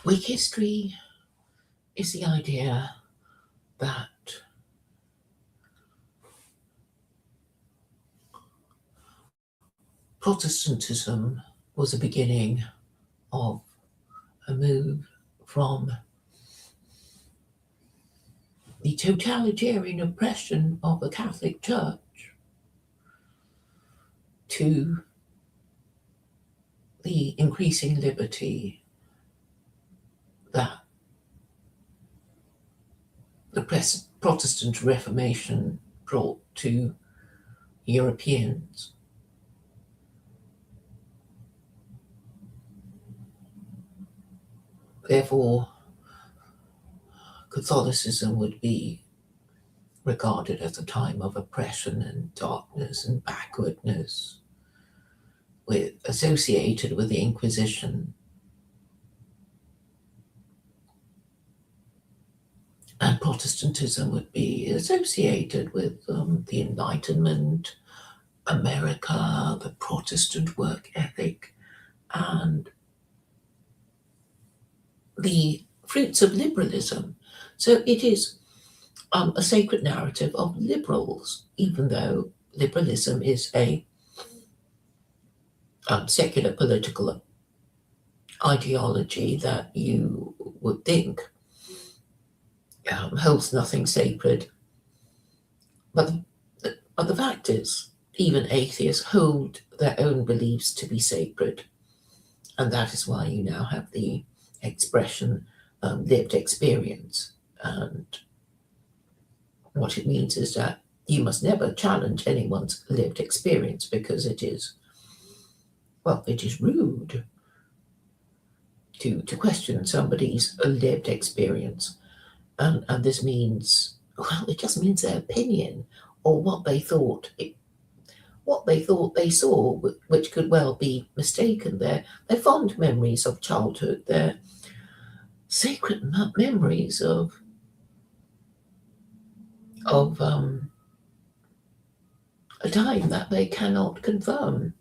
Whig history is the idea that Protestantism was the beginning of a move from the totalitarian oppression of the Catholic Church to the increasing liberty that the Protestant Reformation brought to Europeans. Therefore, Catholicism would be regarded as a time of oppression and darkness and backwardness, associated with the Inquisition. And Protestantism would be associated with the Enlightenment, America, the Protestant work ethic, and the fruits of liberalism. So it is a sacred narrative of liberals, even though liberalism is a secular political ideology that you would think holds nothing sacred. But the fact is, even atheists hold their own beliefs to be sacred. And that is why you now have the expression lived experience. And what it means is that you must never challenge anyone's lived experience, because it is rude to question somebody's lived experience. And this means, it just means their opinion, or what they thought they saw, which could well be mistaken. Their fond memories of childhood, their sacred memories of a time that they cannot confirm.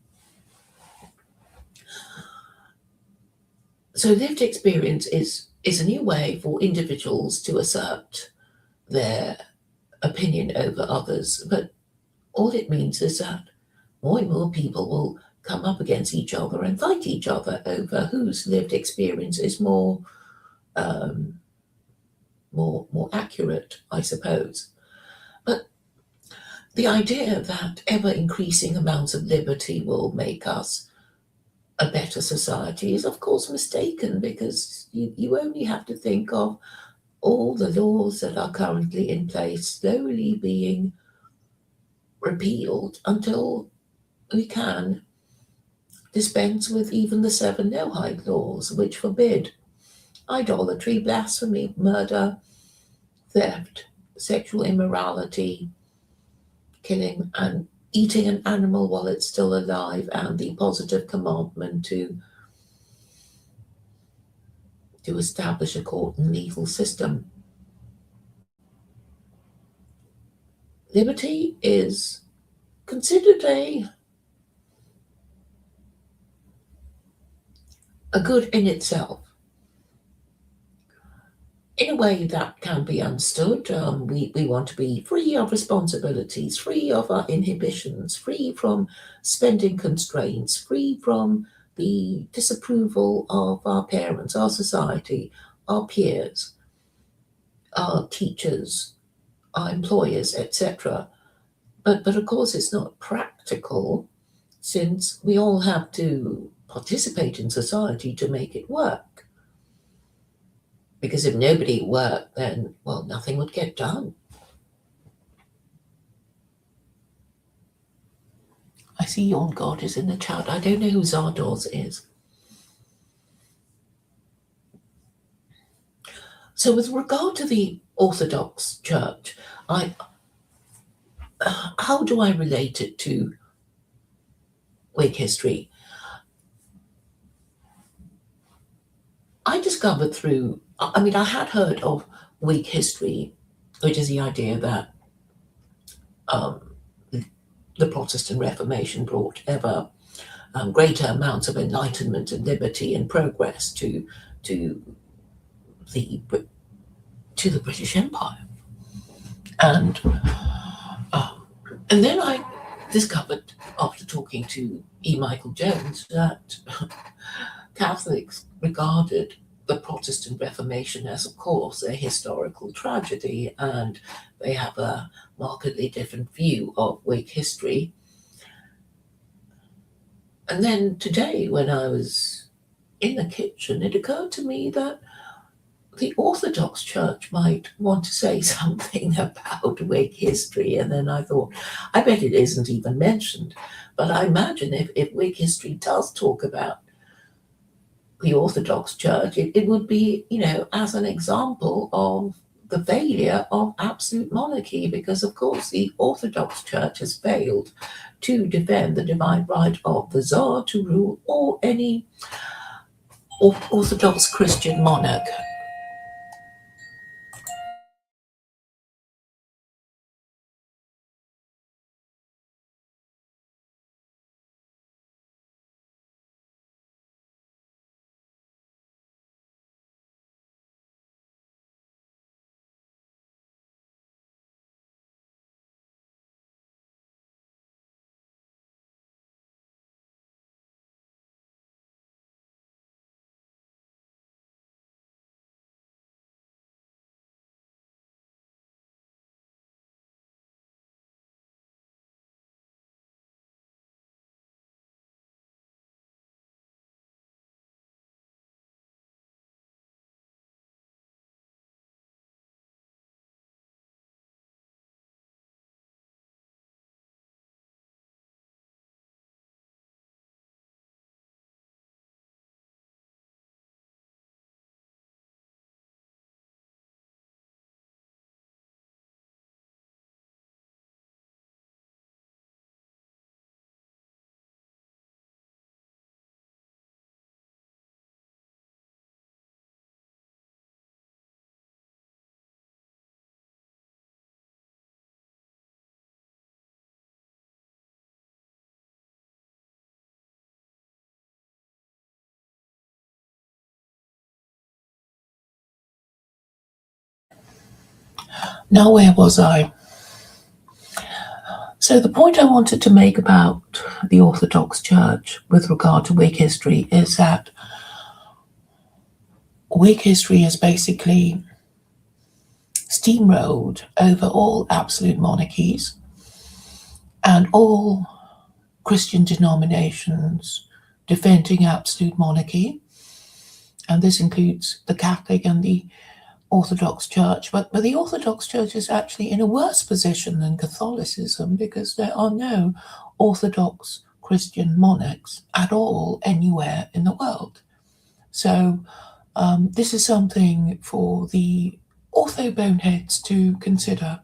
So lived experience is a new way for individuals to assert their opinion over others, but all it means is that more and more people will come up against each other and fight each other over whose lived experience is more accurate, I suppose. But the idea that ever increasing amounts of liberty will make us a better society is, of course, mistaken, because you only have to think of all the laws that are currently in place slowly being repealed until we can dispense with even the 7 Noahide laws, which forbid idolatry, blasphemy, murder, theft, sexual immorality, killing, and eating an animal while it's still alive, and the positive commandment to establish a court and legal system. Liberty is considered a good in itself. In a way that can be understood, we want to be free of responsibilities, free of our inhibitions, free from spending constraints, free from the disapproval of our parents, our society, our peers, our teachers, our employers, etc. But of course it's not practical, since we all have to participate in society to make it work. Because if nobody worked, then, well, nothing would get done. I see Yon God is in the chat. I don't know who Zardoz is. So with regard to the Orthodox Church, how do I relate it to Whig history? I discovered I had heard of Whig history, which is the idea that the Protestant Reformation brought ever greater amounts of enlightenment and liberty and progress to the to the British Empire, and and then I discovered, after talking to E. Michael Jones, that Catholics regarded the Protestant Reformation as, of course, a historical tragedy, and they have a markedly different view of Whig history. And then today, when I was in the kitchen, it occurred to me that the Orthodox Church might want to say something about Whig history. And then I thought, I bet it isn't even mentioned. But I imagine if Whig history does talk about the Orthodox Church, it would be, as an example of the failure of absolute monarchy, because, of course, the Orthodox Church has failed to defend the divine right of the Tsar to rule, or any Orthodox Christian monarch. Now, where was I? So, the point I wanted to make about the Orthodox Church with regard to Whig history is that Whig history is basically steamrolled over all absolute monarchies and all Christian denominations defending absolute monarchy. And this includes the Catholic and the Orthodox Church. But the Orthodox Church is actually in a worse position than Catholicism, because there are no Orthodox Christian monarchs at all anywhere in the world. So this is something for the ortho boneheads to consider.